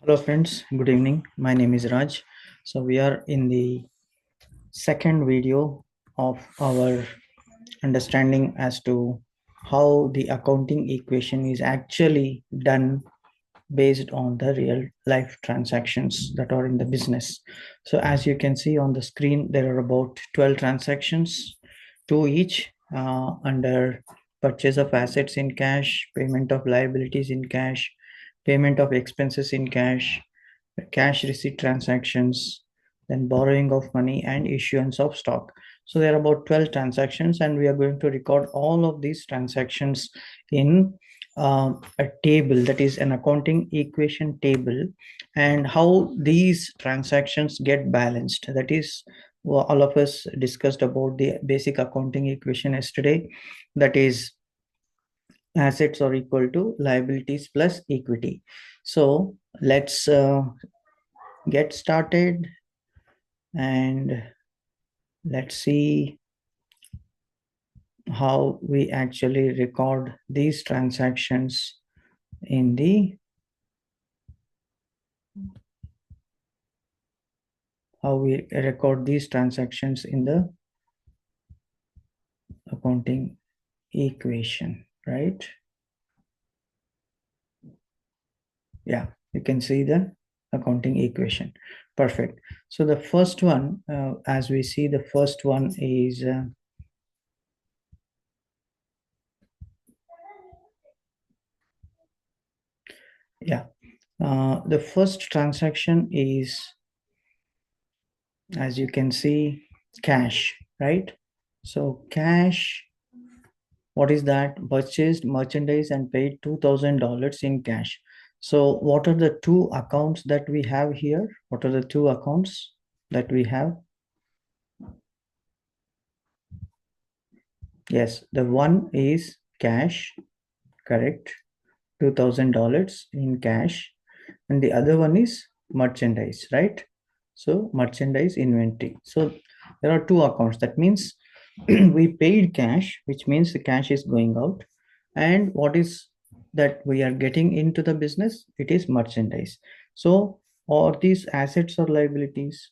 Hello friends, good evening. My name is Raj. So we are in the second video of our understanding as to how the accounting equation is actually done based on the real life transactions that are in the business. So as you can see on the screen, there are about 12 transactions, two each under purchase of assets in cash, payment of liabilities in cash, payment of expenses in cash receipt transactions, then borrowing of money and issuance of stock. So there are about 12 transactions, and we are going to record all of these transactions in a table, that is an accounting equation table, and how these transactions get balanced. That is, all of us discussed about the basic accounting equation yesterday. That is, assets are equal to liabilities plus equity. So let's get started and let's see how we actually record these transactions in the accounting equation, right? Yeah, you can see the accounting equation. Perfect. So the first one, as we see, the first one is the first transaction is, as you can see, cash, right? So cash, what is that? Purchased merchandise and paid $2,000 in cash. So what are the two accounts that we have here? What are the two accounts that we have? Yes, the one is cash, correct? $2,000 in cash. And the other one is merchandise, right? So merchandise inventory. So there are two accounts. That means we paid cash, which means the cash is going out. And what is that we are getting into the business? It is merchandise. So are these assets or liabilities?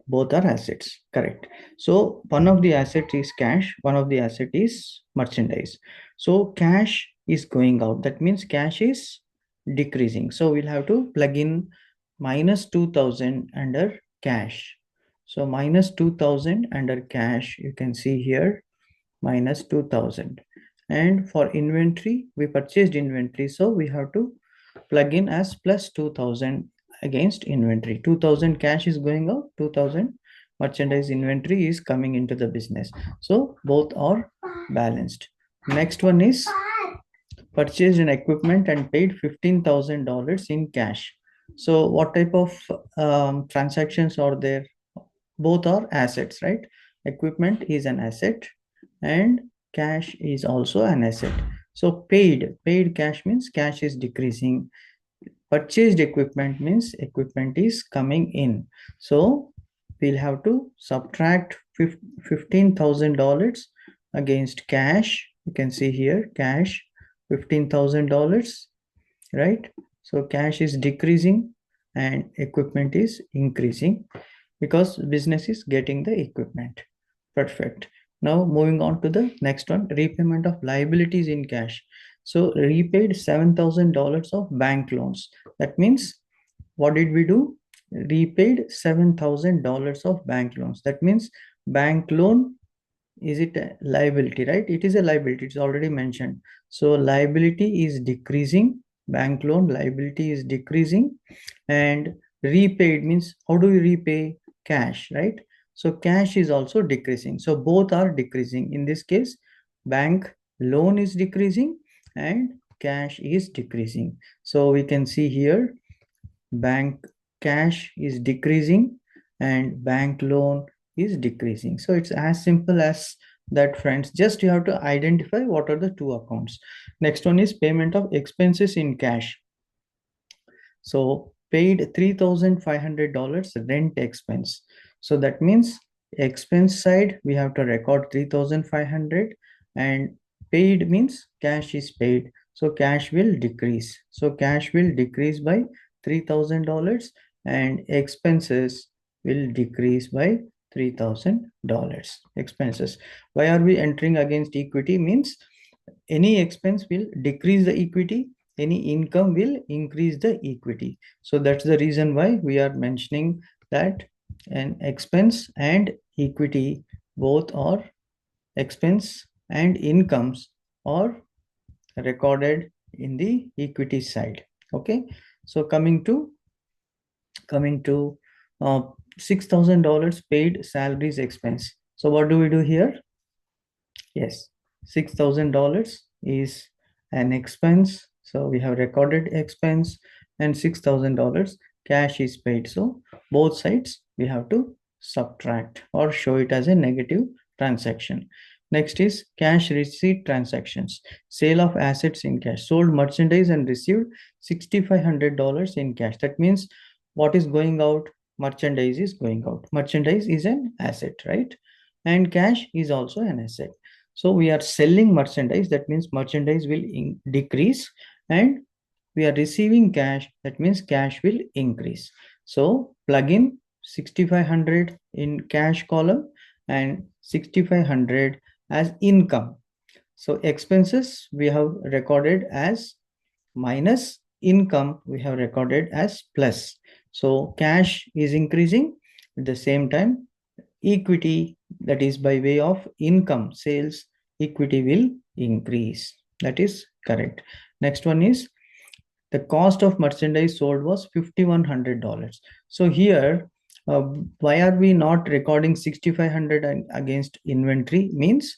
Both are assets, correct. So one of the asset is cash, one of the asset is merchandise. So cash is going out, that means cash is decreasing. So we'll have to plug in minus 2000 under cash. So minus 2000 under cash, you can see here, minus 2000. And for inventory, we purchased inventory, so we have to plug in as plus 2000 against inventory. 2000 cash is going out, 2000 merchandise inventory is coming into the business. So both are balanced. Next one is purchased an equipment and paid $15,000 in cash. So what type of transactions are there? Both are assets, right? Equipment is an asset and cash is also an asset. So paid cash means cash is decreasing. Purchased equipment means equipment is coming in. So we'll have to subtract $15,000 against cash. You can see here cash $15,000, right? So cash is decreasing and equipment is increasing because business is getting the equipment. Perfect. Now moving on to the next one, repayment of liabilities in cash. So repaid $7,000 of bank loans. That means what did we do? Repaid $7,000 of bank loans. That means bank loan, is it a liability, right? It is a liability, it's already mentioned. So liability is decreasing, bank loan liability is decreasing, and repaid means how do we repay? Cash, right? So cash is also decreasing. So both are decreasing. In this case, bank loan is decreasing and cash is decreasing. So we can see here bank cash is decreasing and bank loan is decreasing. So it's as simple as that, friends. Just you have to identify what are the two accounts. Next one is payment of expenses in cash. So paid $3,500 rent expense. So that means expense side we have to record 3,500 and paid means cash is paid. So cash will decrease. So cash will decrease by $3,000 and expenses will decrease by $3,000. Expenses. Why are we entering against equity? Means any expense will decrease the equity, any income will increase the equity. So that's the reason why we are mentioning that an expense and equity both are expense and incomes are recorded in the equity side. Okay, so coming to $6,000 paid salaries expense. So what do we do here? Yes, $6,000 is an expense. So we have recorded expense and $6,000 cash is paid. So both sides we have to subtract or show it as a negative transaction. Next is cash receipt transactions. Sale of assets in cash. Sold merchandise and received $6,500 in cash. That means what is going out? Merchandise is going out. Merchandise is an asset, right? And cash is also an asset. So we are selling merchandise, that means merchandise will decrease, and we are receiving cash, that means cash will increase. So plug in 6,500 in cash column and 6,500 as income. So expenses we have recorded as minus, income we have recorded as plus. So cash is increasing, at the same time equity, that is by way of income sales, equity will increase. That is correct. Next one is the cost of merchandise sold was $5,100. So here why are we not recording 6,500 against inventory? Means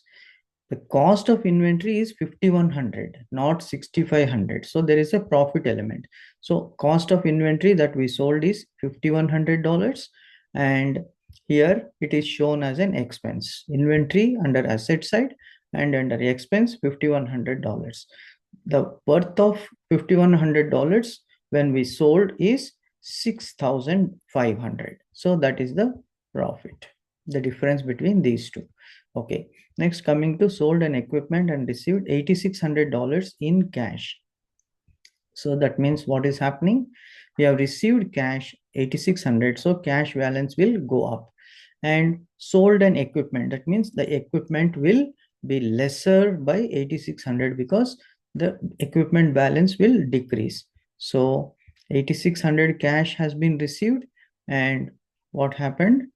the cost of inventory is 5,100, not 6,500. So there is a profit element. So cost of inventory that we sold is $5,100, and here it is shown as an expense. Inventory under asset side and under expense $5,100. The worth of $5,100 when we sold is 6,500. So that is the profit, the difference between these two. Okay. Next, coming to sold an equipment and received $8,600 in cash. So that means what is happening? We have received cash 8,600. So cash balance will go up. And sold an equipment. That means the equipment will be lesser by 8,600 because the equipment balance will decrease. So 8,600 cash has been received, and what happened?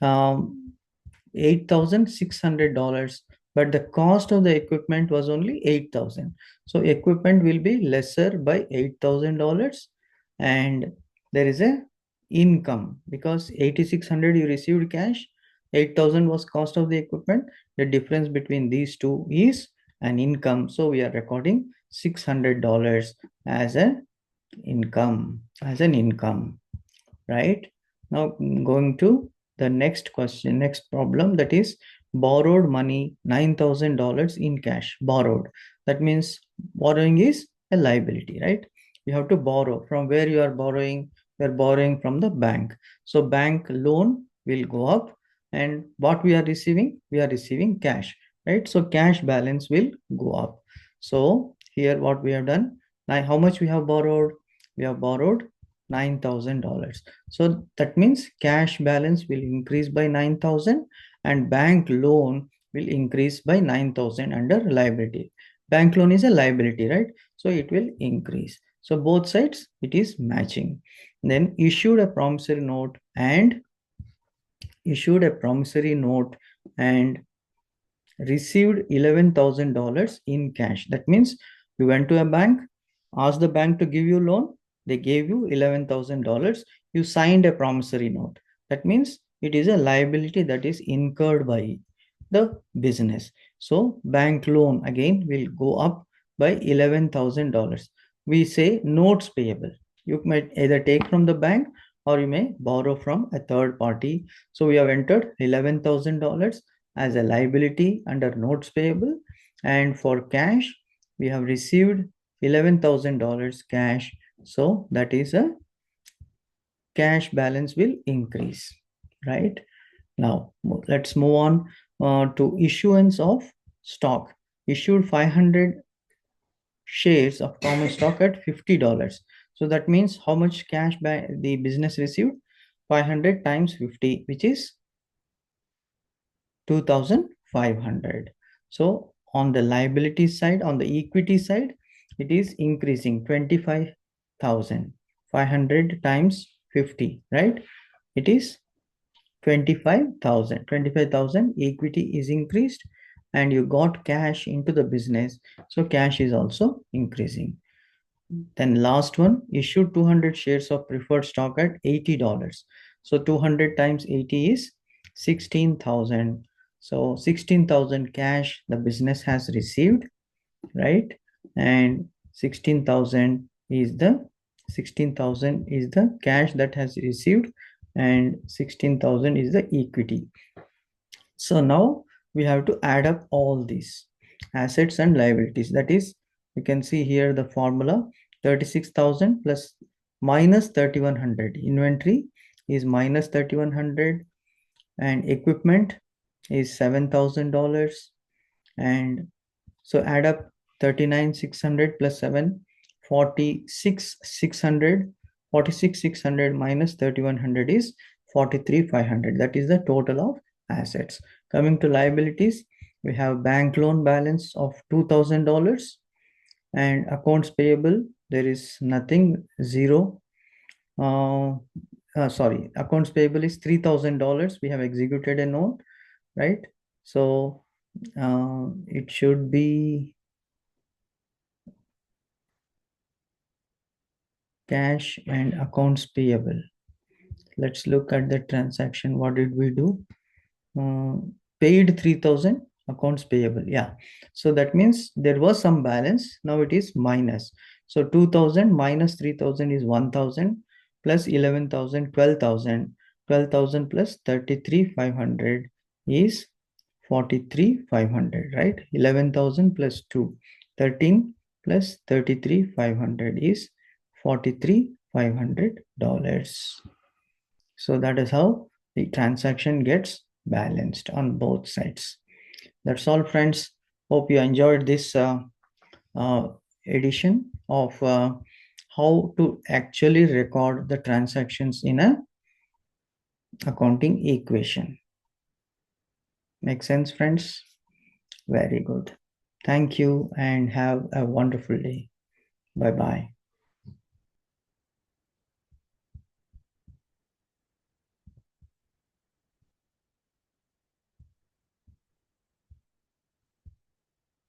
$8,600, but the cost of the equipment was only 8,000. So equipment will be lesser by $8,000, and there is a income because 8,600 you received cash, 8,000 was cost of the equipment. The difference between these two is an income. So we are recording $600 as an income, right? Now going to the next question, next problem, that is borrowed money $9,000 in cash. Borrowed, that means borrowing is a liability, right? You have to borrow. From where you are borrowing? We are borrowing from the bank. So bank loan will go up, and what we are receiving? We are receiving cash, right? So cash balance will go up. So here what we have done, now how much we have borrowed? We have borrowed $9,000. So that means cash balance will increase by 9,000 and bank loan will increase by 9,000 under liability. Bank loan is a liability, right? So it will increase. So both sides it is matching. Then issued a promissory note and received $11,000 in cash. That means you went to a bank, asked the bank to give you loan, they gave you $11,000. You signed a promissory note. That means it is a liability that is incurred by the business. So bank loan again will go up by $11,000. We say notes payable. You might either take from the bank or you may borrow from a third party. So we have entered $11,000 as a liability under notes payable, and for cash we have received $11,000 cash. So that is a cash balance will increase, right? Now let's move on to issuance of stock. Issued 500 shares of common stock at $50. So that means how much cash by the business received? 500 times 50, which is 2500. So on the liability side, on the equity side, it is increasing 25,000. 500 times 50, right? It is 25,000. 25,000 equity is increased and you got cash into the business. So cash is also increasing. Then last one, issued 200 shares of preferred stock at $80. So 200 times 80 is 16,000. So 16,000 cash the business has received, right? And 16,000 is the cash that has received, and 16,000 is the equity. So now we have to add up all these assets and liabilities. That is, you can see here the formula 36,000 plus minus 3,100. Inventory is minus 3,100 and equipment is $7,000. And so add up 39,600 plus 7, 46,600. 46,600 minus 3,100 is 43,500. That is the total of assets. Coming to liabilities, we have bank loan balance of $2,000 and accounts payable. There is nothing, zero. Sorry, accounts payable is $3,000. We have executed a note, right? So it should be cash and accounts payable. Let's look at the transaction. What did we do? Paid 3,000, accounts payable. Yeah. So that means there was some balance. Now it is minus. So 2,000 minus 3,000 is 1,000 plus 11,000, 12,000. 12,000 plus 33,500 is 43,500, right? 11,000 plus 2, 13 plus 33,500 is $43,500. So that is how the transaction gets balanced on both sides. That's all, friends. Hope you enjoyed this uh, edition of how to actually record the transactions in a accounting equation. Make sense, friends? Very good. Thank you and have a wonderful day. Bye bye.